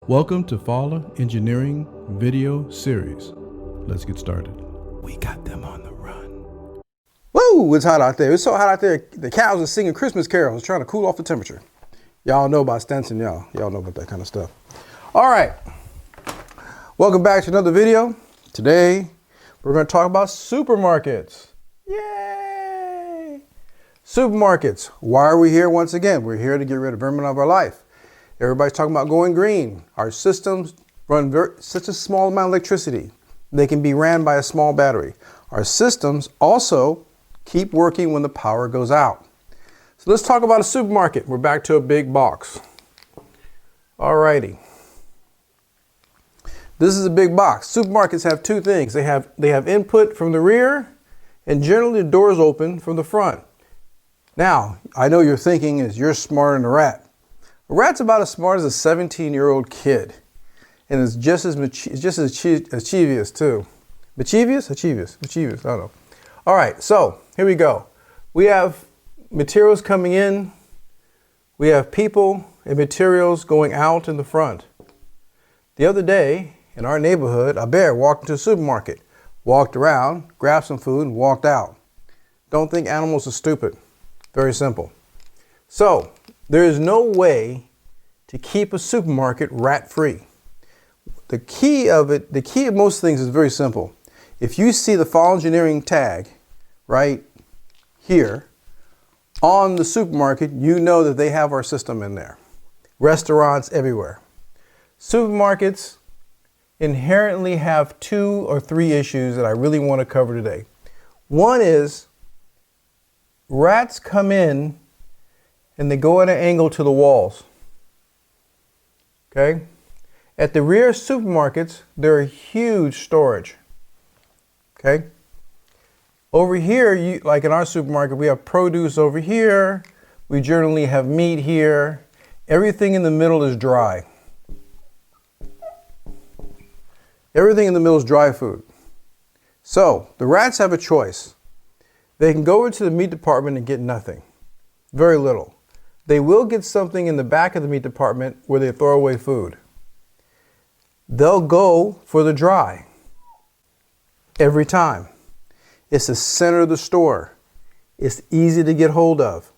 Welcome to Fowler Engineering video series. Let's get started. We got them on the run. Woo, it's hot out there. It's so hot out there, the cows are singing Christmas carols, trying to cool off the temperature. Y'all know about Stenson, y'all know about that kind of stuff. All right, welcome back to another video. Today, we're gonna talk about supermarkets. Yay! Supermarkets, why are we here once again? We're here to get rid of vermin out of our life. Everybody's talking about going green. Our systems run such a small amount of electricity. They can be ran by a small battery. Our systems also keep working when the power goes out. So let's talk about a supermarket. We're back to a big box. Alrighty. This is a big box. Supermarkets have two things. They have input from the rear, and generally the doors open from the front. Now, I know you're thinking is you're smarter than a rat. A rat's about as smart as a 17-year-old kid, and it's just as mischievous too. Mischievous? Mischievous, I don't know. All right, so here we go. We have materials coming in. We have people and materials going out in the front. The other day in our neighborhood, a bear walked into a supermarket, walked around, grabbed some food, and walked out. Don't think animals are stupid. Very simple. So, there is no way to keep a supermarket rat-free. The key of most things is very simple. If you see the Fowler Engineering tag right here on the supermarket, you know that they have our system in there. Restaurants everywhere. Supermarkets inherently have 2 or 3 issues that I really want to cover today. One is rats come in and they go at an angle to the walls. Okay? At the rear supermarkets, there are huge storage. Okay? Over here, like in our supermarket, we have produce over here. We generally have meat here. Everything in the middle is dry. Everything in the middle is dry food. So, the rats have a choice. They can go over to the meat department and get nothing. Very little. They will get something in the back of the meat department where they throw away food. They'll go for the dry. Every time. It's the center of the store. It's easy to get hold of.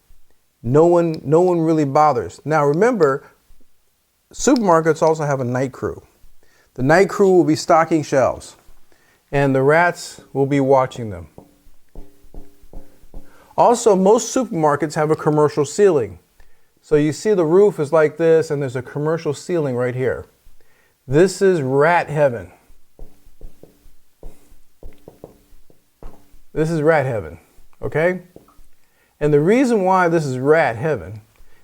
No one really bothers. Now remember, supermarkets also have a night crew. The night crew will be stocking shelves, and the rats will be watching them. Also, most supermarkets have a commercial ceiling. So you see the roof is like this, and there's a commercial ceiling right here. This is rat heaven. This is rat heaven, okay? And the reason why this is rat heaven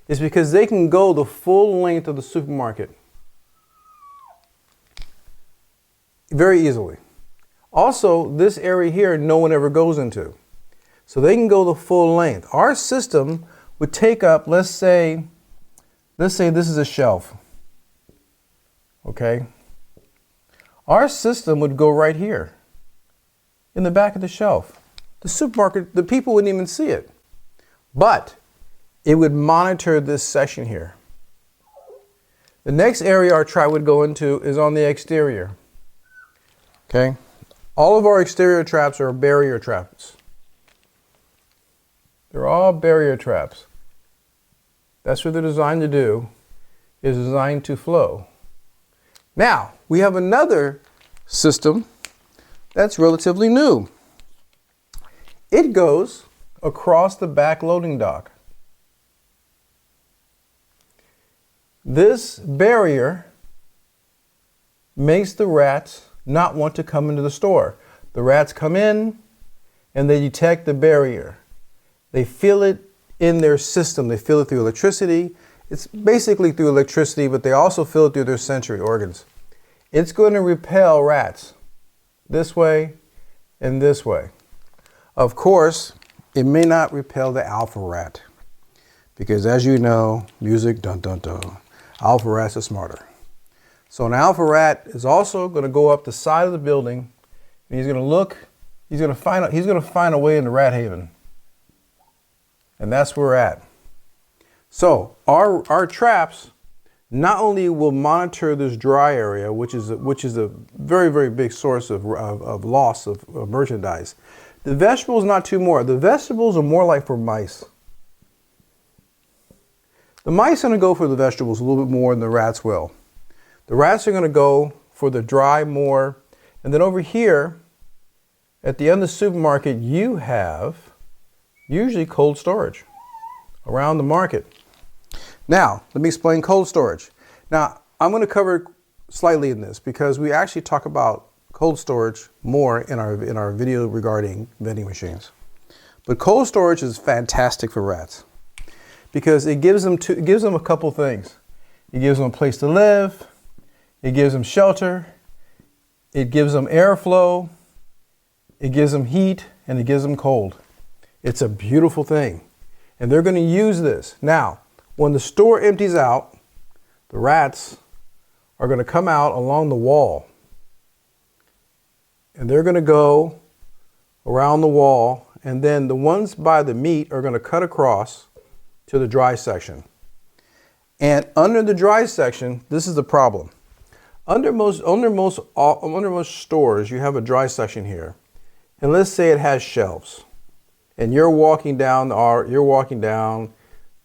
is because they can go the full length of the supermarket very easily. Also, this area here, no one ever goes into. So they can go the full length. Our system would take up, let's say this is a shelf. Okay? Our system would go right here in the back of the shelf. The supermarket, the people wouldn't even see it. But it would monitor this section here. The next area our trap would go into is on the exterior. Okay? All of our exterior traps are barrier traps. They're all barrier traps. That's what they're designed to do, is designed to flow. Now, we have another system that's relatively new. It goes across the back loading dock. This barrier makes the rats not want to come into the store. The rats come in and they detect the barrier. They feel it in their system. They feel it through electricity. It's basically through electricity, but they also feel it through their sensory organs. It's going to repel rats this way and this way. Of course, it may not repel the alpha rat because, as you know, music, dun dun dun, alpha rats are smarter. So an alpha rat is also going to go up the side of the building, and he's going to look. He's going to find a way into rat haven. And that's where we're at. So our traps not only will monitor this dry area, which is a very, very big source of loss of merchandise. The vegetables, not too more. The vegetables are more like for mice. The mice are going to go for the vegetables a little bit more than the rats will. The rats are going to go for the dry more. And then over here, at the end of the supermarket, you have usually cold storage around the market. Now, let me explain cold storage. Now, I'm going to cover slightly in this because we actually talk about cold storage more in our video regarding vending machines. But cold storage is fantastic for rats because it gives them a couple things. It gives them a place to live, it gives them shelter, it gives them airflow, it gives them heat, and it gives them cold. It's a beautiful thing. And they're going to use this. Now, when the store empties out, the rats are going to come out along the wall. And they're going to go around the wall. And then the ones by the meat are going to cut across to the dry section. And under the dry section, this is the problem. Under most stores, you have a dry section here. And let's say it has shelves. And you're walking down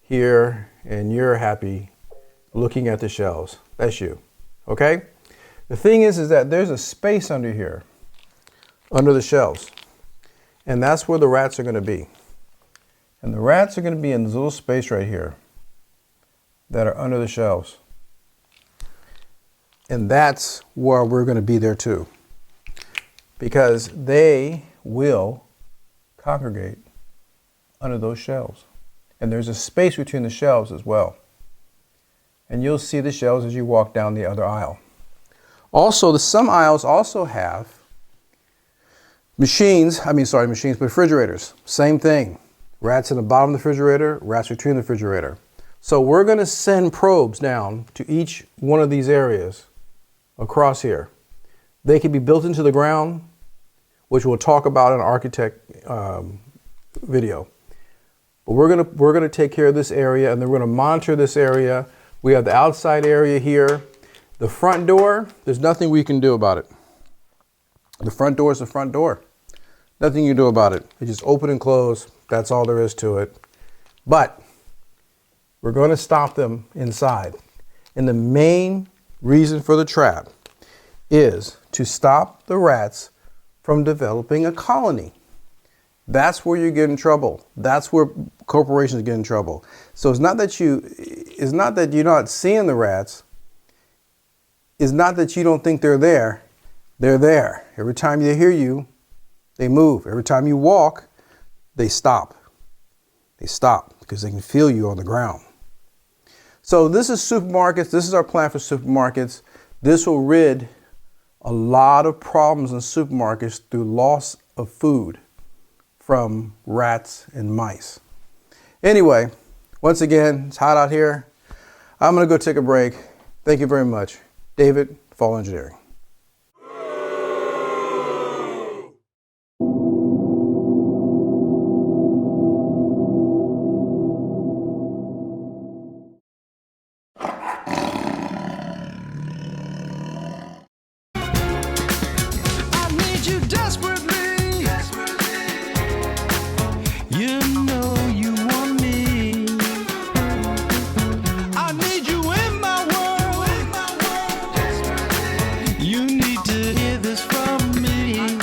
here and you're happy looking at the shelves. That's you. Okay? The thing is that there's a space under here, under the shelves. And that's where the rats are going to be. And the rats are going to be in this little space right here that are under the shelves. And that's where we're going to be there too. Because they will congregate under those shelves. And there's a space between the shelves as well. And you'll see the shelves as you walk down the other aisle. Also, some aisles also have refrigerators. Same thing. Rats in the bottom of the refrigerator, rats between the refrigerator. So we're going to send probes down to each one of these areas across here. They can be built into the ground, which we'll talk about in an architect video. But we're gonna take care of this area, and then we're gonna monitor this area. We have the outside area here. The front door, there's nothing we can do about it. The front door is the front door. Nothing you can do about it. It just open and close. That's all there is to it. But we're going to stop them inside. And the main reason for the trap is to stop the rats from developing a colony. That's where you get in trouble. That's where corporations get in trouble. So it's not that you're not seeing the rats. It's not that you don't think they're there. They're there. Every time they hear you, they move. Every time you walk, they stop. They stop because they can feel you on the ground. So this is supermarkets. This is our plan for supermarkets. This will rid a lot of problems in supermarkets through loss of food from rats and mice. Anyway, once again, it's hot out here. I'm going to go take a break. Thank you very much. David, Fall Engineering. You need to